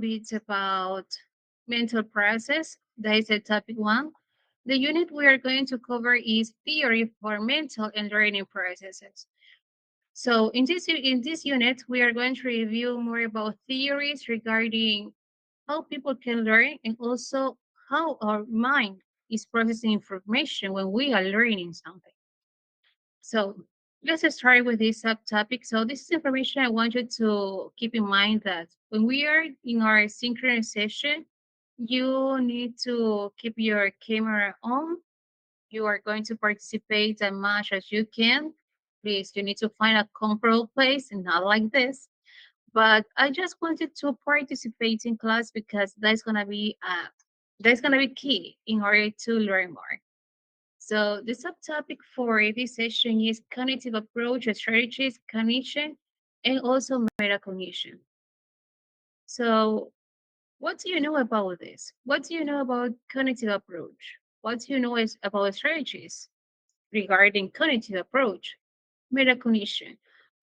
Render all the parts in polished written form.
bit about mental process. That is a topic one. The unit we are going to cover is theory for mental and learning processes. So in this unit, we are going to review more about theories regarding how people can learn and also how our mind is processing information when we are learning something. So let's start with this subtopic. So this is information I want you to keep in mind that when we are in our synchronous session, you need to keep your camera on. You are going to participate as much as you can. Please, you need to find a comfortable place and not like this. But I just wanted to participate in class because that's gonna be key in order to learn more. So the subtopic for this session is cognitive approach, strategies, cognition, and also metacognition. So what do you know about this? What do you know about cognitive approach? What do you know about strategies regarding cognitive approach, metacognition?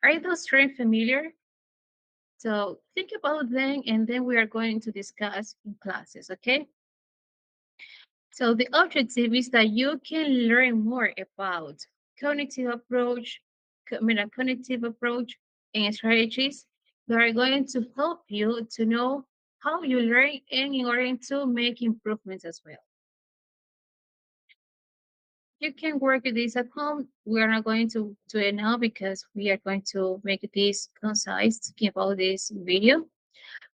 Are those terms familiar? So think about them and then we are going to discuss in classes, okay? So the objective is that you can learn more about cognitive approach, cognitive approach and strategies that are going to help you to know how you learn and in order to make improvements as well. You can work with this at home. We are not going to do it now because we are going to make this concise talking about this video.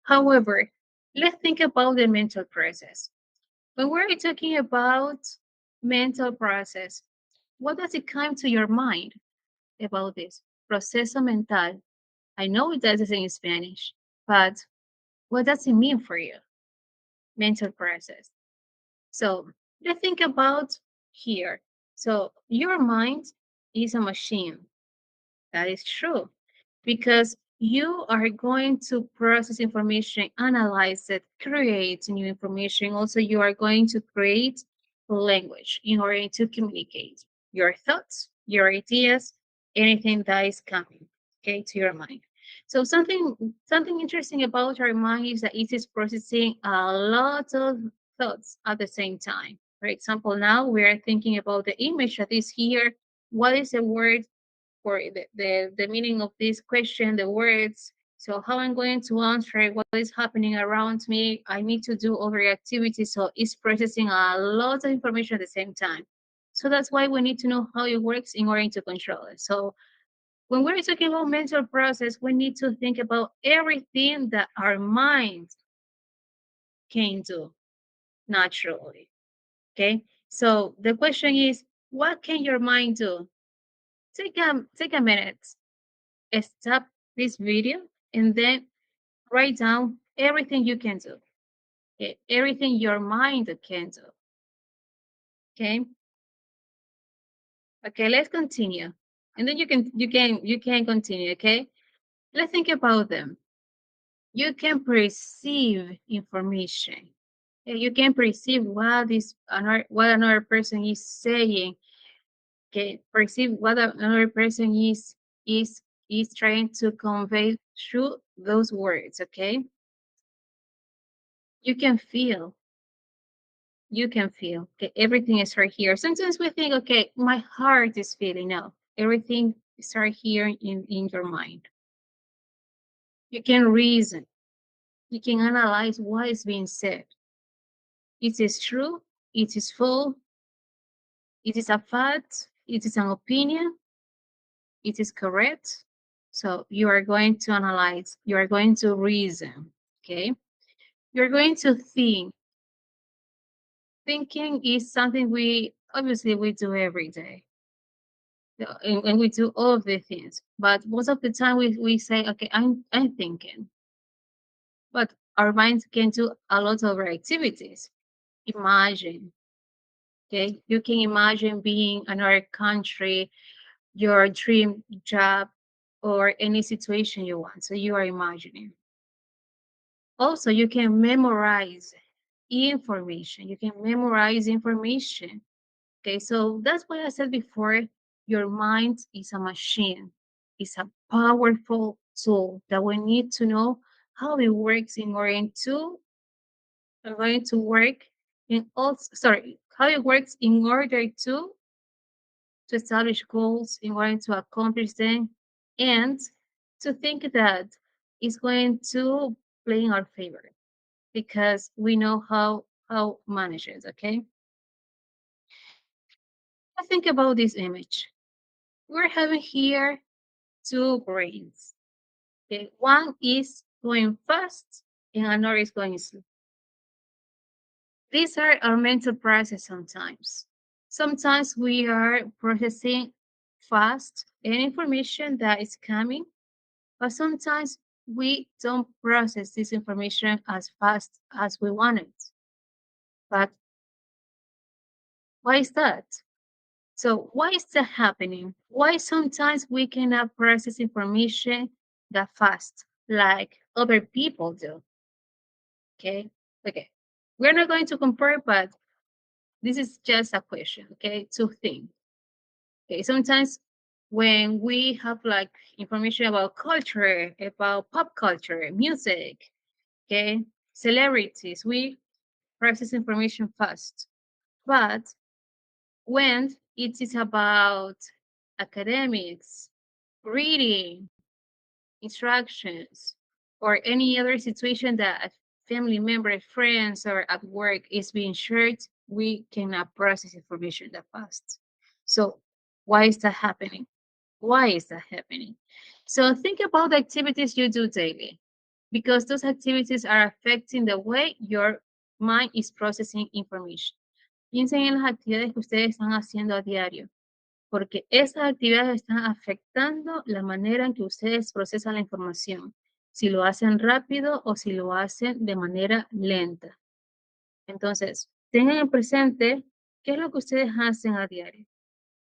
However, let's think about the mental process. When we're talking about mental process, what does it come to your mind about this? Proceso mental. I know it does in Spanish, but what does it mean for you? Mental process. So let's think about here. So your mind is a machine. That is true because you are going to process information, analyze it, create new information. Also, you are going to create language in order to communicate your thoughts, your ideas, anything that is coming, okay, to your mind. So something interesting about our mind is that it is processing a lot of thoughts at the same time. For example, now we are thinking about the image that is here. What is the word for the meaning of this question, the words. So how I'm going to answer what is happening around me. I need to do other activities. So it's processing a lot of information at the same time. So that's why we need to know how it works in order to control it. So when we're talking about mental process, we need to think about everything that our mind can do naturally. Okay. So the question is, what can your mind do? Take a minute, stop this video and then write down everything you can do, okay? Everything your mind can do. Okay. Okay, let's continue. And then you can continue, okay? Let's think about them. You can perceive information. Okay? You can perceive what another person is saying. Okay, perceive what another person is trying to convey through those words, okay? You can feel okay, everything is right here. Sometimes we think, okay, my heart is feeling. No, everything is right here in your mind. You can reason, you can analyze what is being said. It is true, it is false, it is a fact, it is an opinion, it is correct. So you are going to analyze, you are going to reason, okay? You're going to think. Thinking is something we obviously we do every day. And we do all of the things. But most of the time we say, okay, I'm thinking. But our minds can do a lot of other activities. Imagine, okay? You can imagine being another country, your dream job, or any situation you want. So you are imagining. Also, you can memorize information. You can memorize information. Okay, so that's why I said before, your mind is a machine. It's a powerful tool that we need to know how it works in order to going to work in all sorry how it works in order to establish goals, in order to accomplish them, and to think that it's going to play in our favor because we know how manage it. Okay, I think about this image. We're having here two brains. Okay, one is going fast and another is going slow. These are our mental process sometimes. Sometimes we are processing fast any information that is coming, but sometimes we don't process this information as fast as we want it. But why is that? So why is that happening? Why sometimes we cannot process information that fast like other people do? Okay. Okay. We're not going to compare, but this is just a question, okay, to think. Okay, sometimes when we have like information about culture, about pop culture, music, okay, celebrities, we process information fast. But when it is about academics, reading, instructions, or any other situation that a family member, friends, or at work is being shared, we cannot process information that fast. So why is that happening? Why is that happening? So think about the activities you do daily, because those activities are affecting the way your mind is processing information. Piensen en las actividades que ustedes están haciendo a diario, porque esas actividades están afectando la manera en que ustedes procesan la información, si lo hacen rápido o si lo hacen de manera lenta. Entonces, tengan en presente qué es lo que ustedes hacen a diario,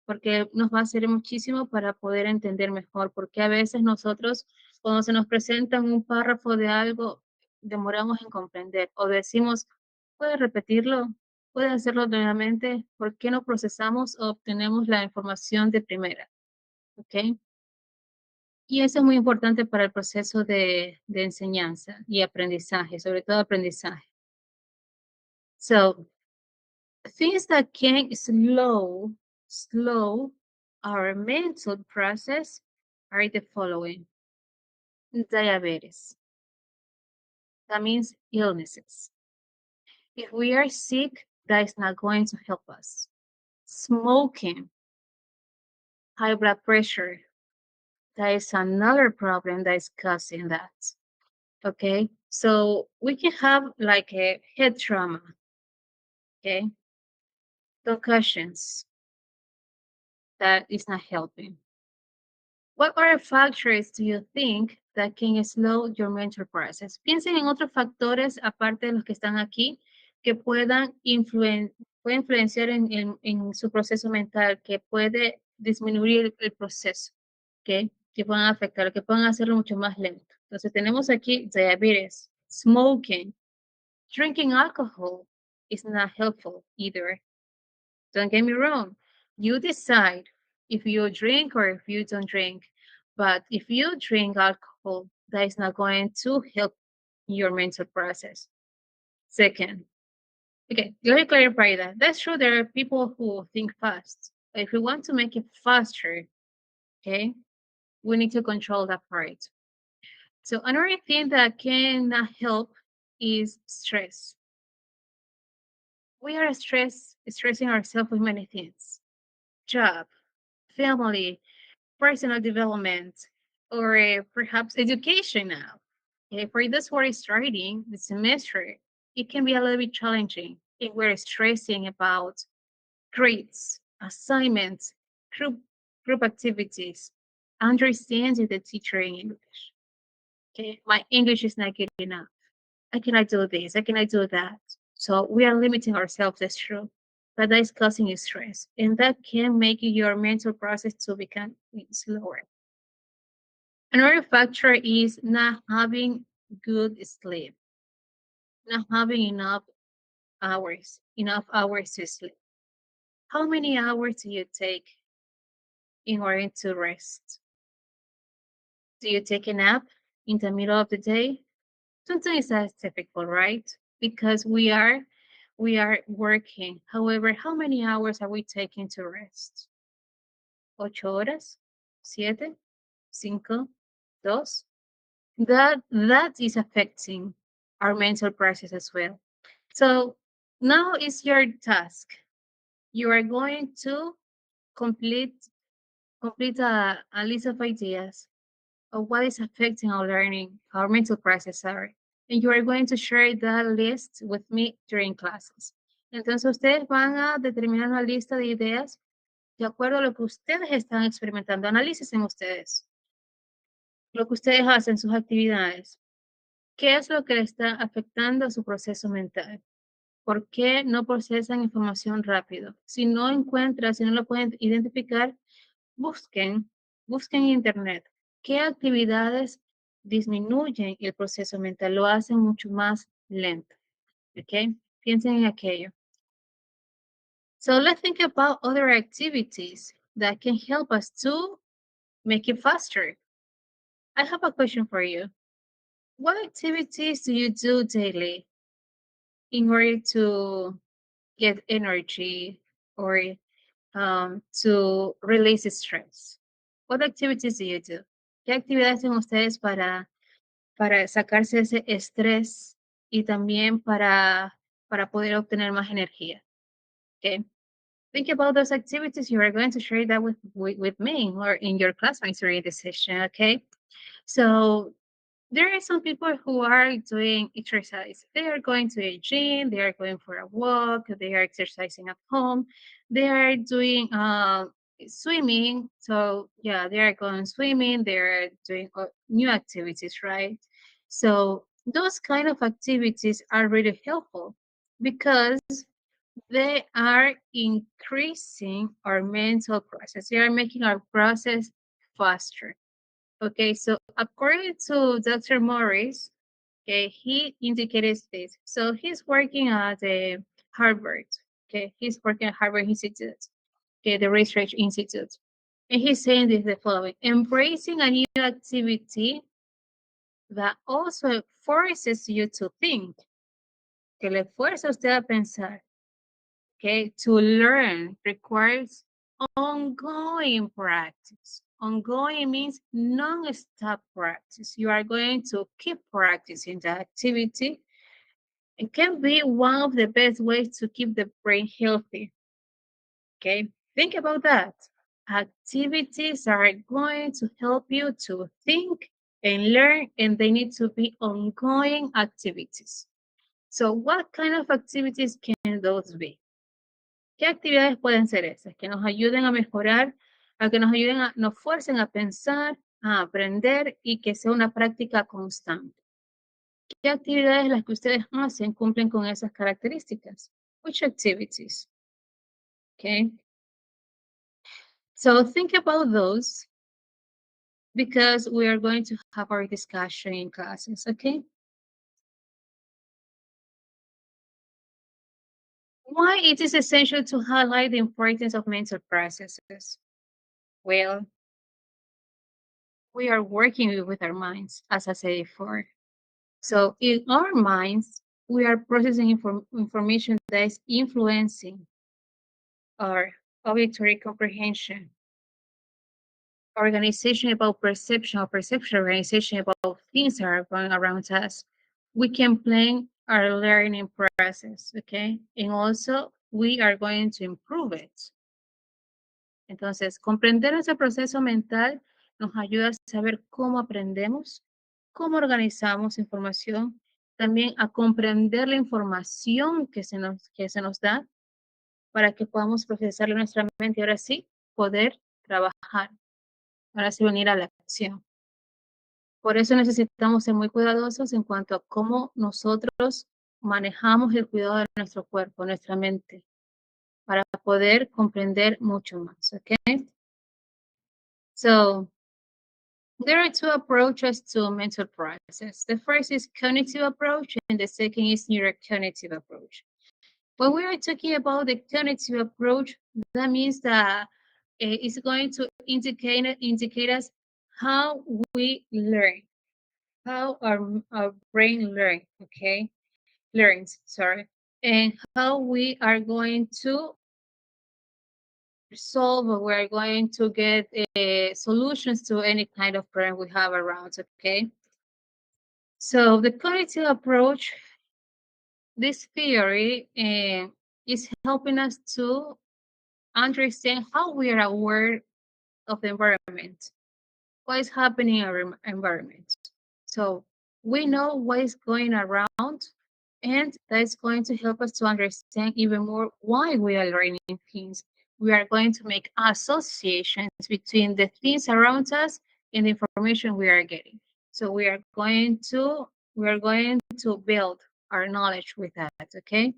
porque nos va a servir muchísimo para poder entender mejor, porque a veces nosotros, cuando se nos presenta un párrafo de algo, demoramos en comprender o decimos, ¿puedes repetirlo? ¿Puedes hacerlo nuevamente? ¿Por qué no procesamos o obtenemos la información de primera? ¿Ok? Y eso es muy importante para el proceso de enseñanza y aprendizaje, sobre todo aprendizaje. So, things that can slow our mental process are the following: diabetes. That means illnesses. If we are sick, that is not going to help us. Smoking, high blood pressure, that is another problem that is causing that. Okay, so we can have like a head trauma. Okay, concussions, that is not helping. What other factors do you think that can slow your mental process? Piensen en otros factores aparte de los que están aquí que pueden influenciar en su proceso mental, que puede disminuir el proceso, ¿ok? Que puedan afectar, que puedan hacerlo mucho más lento. Entonces tenemos aquí diabetes, smoking, drinking alcohol is not helpful either. Don't get me wrong. You decide if you drink or if you don't drink. But if you drink alcohol, that is not going to help your mental process. Second, okay, let me clarify that. That's true. There are people who think fast. But if we want to make it faster, okay, we need to control that part. So another thing that can help is stress. We are stressing ourselves with many things: job, family, personal development, or perhaps education now. For those who are starting the semester, it can be a little bit challenging if we're stressing about grades, assignments, group activities, understanding the teacher in English. Okay, my English is not good enough. I cannot do this. I cannot do that. So we are limiting ourselves. That's true, but that is causing stress, and that can make your mental process to become slower. Another factor is not having good sleep, not having enough hours to sleep. How many hours do you take in order to rest? Do you take a nap in the middle of the day? Sometimes that's difficult, right? Because we are working. However, how many hours are we taking to rest? 8 horas? 7? 5? 2? That is affecting our mental process as well. So now is your task. You are going to complete complete a list of ideas of what is affecting our learning, our mental process, sorry. And you are going to share that list with me during classes. Entonces ustedes van a determinar una lista de ideas de acuerdo a lo que ustedes están experimentando. Analícen ustedes lo que ustedes hacen, sus actividades. ¿Qué es lo que le está afectando a su proceso mental? ¿Por qué no procesan información rápido? Si no encuentran, si no lo pueden identificar, busquen, busquen en internet qué actividades disminuyen el proceso mental, lo hacen mucho más lento. ¿Ok? Piensen en aquello. So let's think about other activities that can help us to make it faster. I have a question for you. What activities do you do daily in order to get energy or to release stress? What activities do you do? ¿Qué actividades hacen ustedes para sacarse ese estrés y también para poder obtener más energía? Okay. Think about those activities. You are going to share that with me or in your classmates during the session. Okay. So there are some people who are doing exercise. They are going to a gym, they are going for a walk, they are exercising at home, they are doing swimming. So yeah, they are going swimming, they are doing new activities, right? So those kind of activities are really helpful because they are increasing our mental process. They are making our process faster. Okay, so according to Dr. Morris, okay, he indicated this. So he's working at the Harvard. Okay, he's working at Harvard Institute, okay, the Research Institute. And he's saying this the following: embracing a new activity that also forces you to think, que le fuerza a usted a pensar, okay, to learn requires ongoing practice. Ongoing means non-stop practice. You are going to keep practicing the activity. It can be one of the best ways to keep the brain healthy. Okay, think about that. Activities are going to help you to think and learn, and they need to be ongoing activities. So, what kind of activities can those be? ¿Qué actividades pueden ser esas? Que nos ayuden a mejorar, a que nos ayuden nos fuercen a pensar, a aprender y que sea una práctica constante. ¿Qué actividades las que ustedes hacen cumplen con esas características? Which activities? Okay. So think about those because we are going to have our discussion in classes, okay? Why it is essential to highlight the importance of mental processes? Well, we are working with our minds, as I said before. So in our minds, we are processing information that is influencing our auditory comprehension, organization about perception, or perception organization about things that are going around us. We can plan our learning process, okay? And also we are going to improve it. Entonces, comprender ese proceso mental nos ayuda a saber cómo aprendemos, cómo organizamos información, también a comprender la información que se nos da para que podamos procesarla en nuestra mente y ahora sí poder trabajar, ahora sí venir a la acción. Por eso necesitamos ser muy cuidadosos en cuanto a cómo nosotros manejamos el cuidado de nuestro cuerpo, nuestra mente, para poder comprender mucho más, ¿ok? So, there are two approaches to mental process. The first is cognitive approach and the second is neurocognitive approach. When we are talking about the cognitive approach, that means that it's going to indicate us how we learn. how our brain learns, sorry, and how we are going to solve or we're going to get solutions to any kind of problem we have around, okay? So the cognitive approach, this theory is helping us to understand how we are aware of the environment, what is happening in our environment. So we know what is going around, and that is going to help us to understand even more why we are learning things. We are going to make associations between the things around us and the information we are getting. So we are going to build our knowledge with that, okay?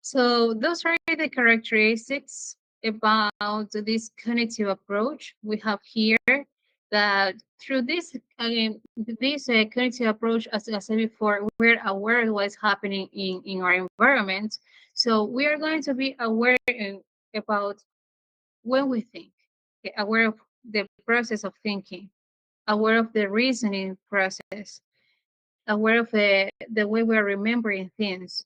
So those are the characteristics about this cognitive approach we have here. That through this again, this cognitive approach, as I said before, we're aware of what's happening in our environment. So we are going to be aware about when we think, okay, aware of the process of thinking, aware of the reasoning process, aware of the way we're remembering things,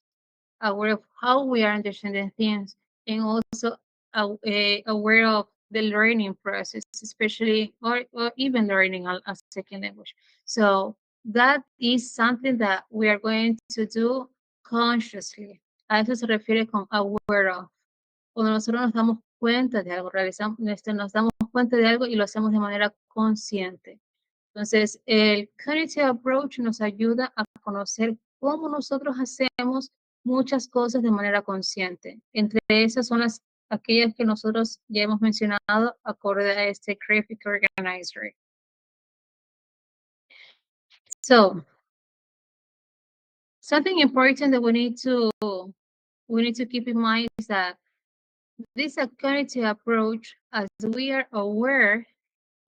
aware of how we are understanding things, and also aware of the learning process, especially or even learning a second language. So that is something that we are going to do consciously. A eso se refiere con aware of. Cuando nosotros nos damos cuenta de algo, nos damos cuenta de algo y lo hacemos de manera consciente. Entonces, el cognitive approach nos ayuda a conocer cómo nosotros hacemos muchas cosas de manera consciente. Entre esas son aquellas que nosotros ya hemos mencionado acorde a este graphic organizer. So, something important that we need to keep in mind is that this cognitive approach, as we are aware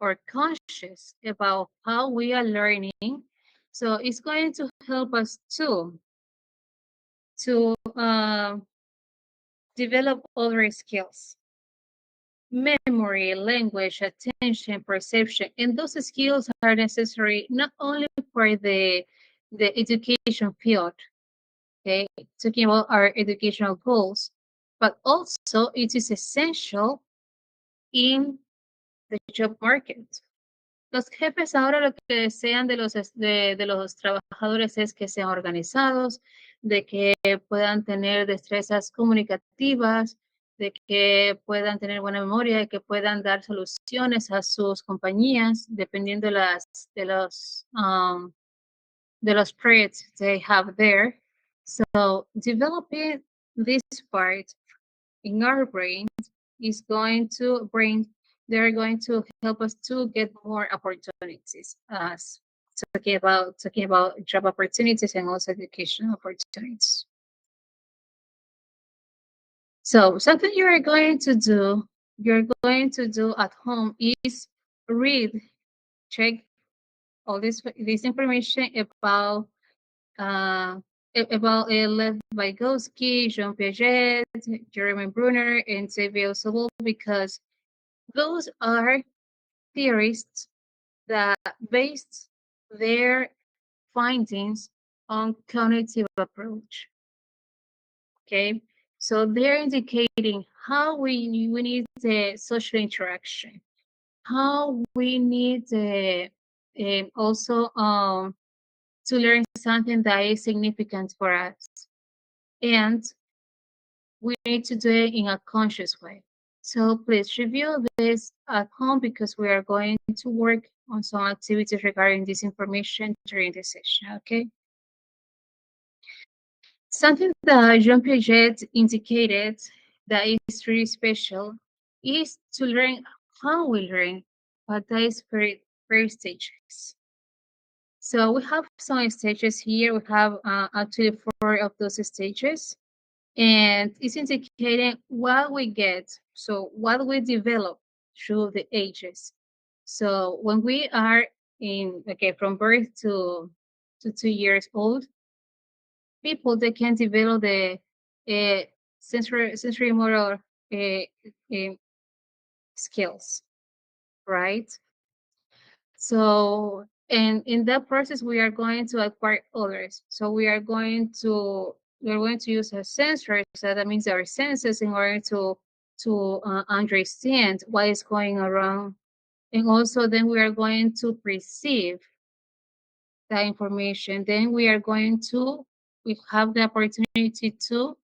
or conscious about how we are learning, so it's going to help us to develop other skills: memory, language, attention, perception. And those skills are necessary not only for the education field, okay, talking about our educational goals, but also it is essential in the job market. Los jefes ahora lo que desean de los trabajadores es que sean organizados, de que puedan tener destrezas comunicativas, de que puedan tener buena memoria, de que puedan dar soluciones a sus compañías, dependiendo de los projects they have there. So developing this part in our brain is going to bring, they're going to help us to get more opportunities, as talking about job opportunities and also education opportunities. So something you're going to do at home is read, check all this information about uh, Lev Vygotsky, Jean Piaget, Jeremy Brunner, and Xavier Sobol, because those are theorists that based their findings on cognitive approach. Okay, so they're indicating how we need the social interaction, how we need also to learn something that is significant for us, and we need to do it in a conscious way. So please review this at home because we are going to work on some activities regarding this information during this session, okay? Something that Jean Piaget indicated that is really special is to learn how we learn, but that is very stages. So we have some stages here. We have actually 4 of those stages, and it's indicating what we get, so what we develop through the ages. So when we are from birth to 2 years old, people they can develop the sensory motor uh, uh, skills, right? So, and in that process, we are going to acquire others. So we're going to use our sensors. So that means our senses in order to understand what is going around, and also then we are going to perceive that information. Then we have the opportunity to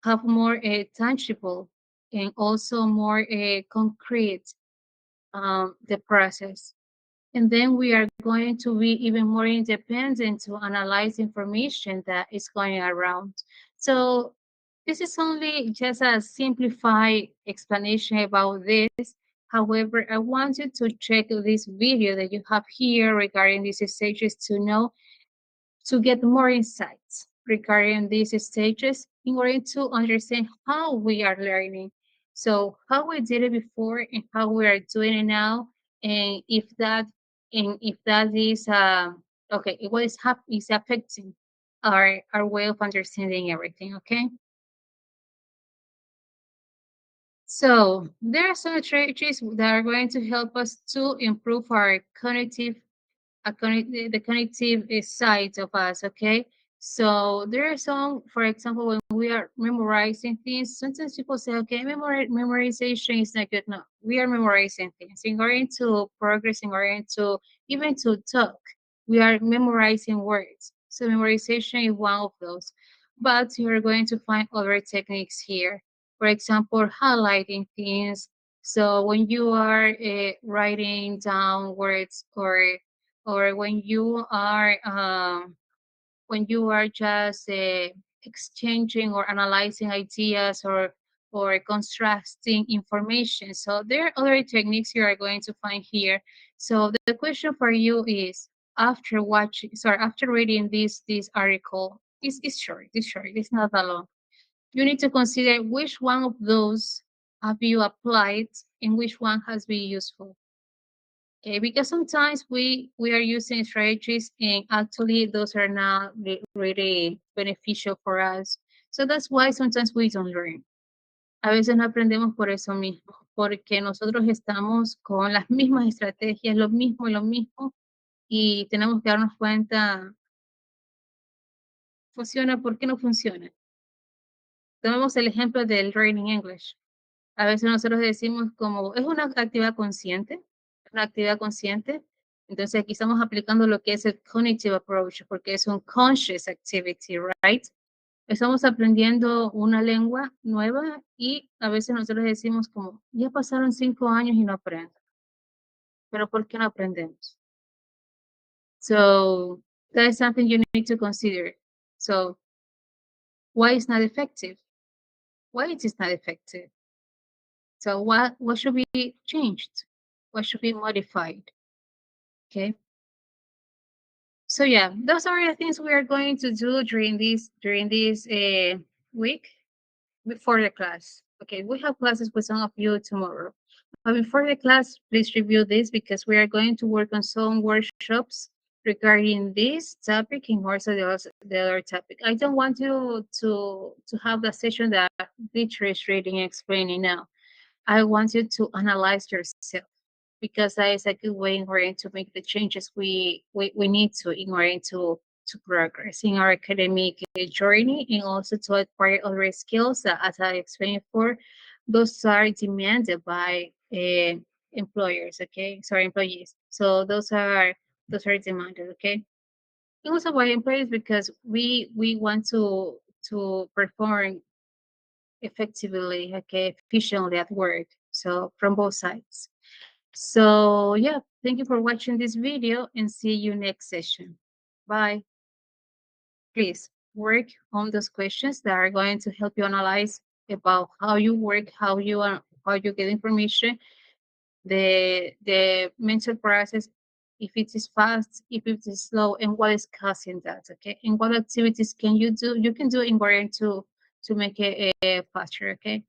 have more tangible and also more concrete the process. And then we are going to be even more independent to analyze information that is going around. So this is only just a simplified explanation about this. However, I want you to check this video that you have here regarding these stages to know, to get more insights regarding these stages in order to understand how we are learning. So how we did it before and how we are doing it now, and if that is okay, what is affecting our way of understanding everything. Okay. So there are some strategies that are going to help us to improve our cognitive the connective side of us. Okay, so there are some, for example, when we are memorizing things, sometimes people say, okay, memorization is not good. No, we are memorizing things in order to progress, in order to even to talk, we are memorizing words. So memorization is one of those, but you are going to find other techniques here. For example, highlighting things. So when you are writing down words, or when you are just exchanging or analyzing ideas, or contrasting information. So there are other techniques you are going to find here. So the question for you is, after reading this article, is short, it's not that long. You need to consider which one of those have you applied and which one has been useful. Okay, because sometimes we are using strategies and actually those are not really beneficial for us. So that's why sometimes we don't learn. A veces no aprendemos por eso mismo, porque nosotros estamos con las mismas estrategias, lo mismo, y tenemos que darnos cuenta, funciona, ¿por qué no funciona? Tomemos el ejemplo del Learning English. A veces nosotros decimos como es una actividad consciente. Entonces aquí estamos aplicando lo que es el cognitive approach, porque es un conscious activity, right? Estamos aprendiendo una lengua nueva y a veces nosotros decimos como, ya pasaron 5 años y no aprendo. Pero ¿por qué no aprendemos? So that is something you need to consider. So why it's not effective? Why it is not effective? So what should be changed? What should be modified? Okay. So yeah, those are the things we are going to do during this week before the class. Okay, we have classes with some of you tomorrow. But before the class, please review this because we are going to work on some workshops regarding this topic and also the other topic. I don't want you to have the session that teacher is reading and explaining now. I want you to analyze yourself because that is a good way in order to make the changes we need to in order to progress in our academic journey and also to acquire other skills that, as I explained before, those are demanded by employers. Okay, sorry, employees. So those are demanded. Okay, and also by employers because we want to perform effectively, okay, efficiently at work. So from both sides. So yeah, thank you for watching this video and see you next session. Bye. Please work on those questions that are going to help you analyze about how you work, how you get information, the mental process, if it is fast, if it is slow, and what is causing that. Okay, and what activities can you do? You can do in order to make it faster. Okay.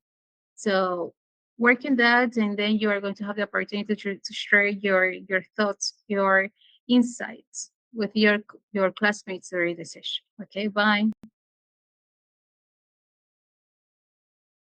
So working that, and then you are going to have the opportunity to share your thoughts, your insights with your classmates during the session. Okay, bye.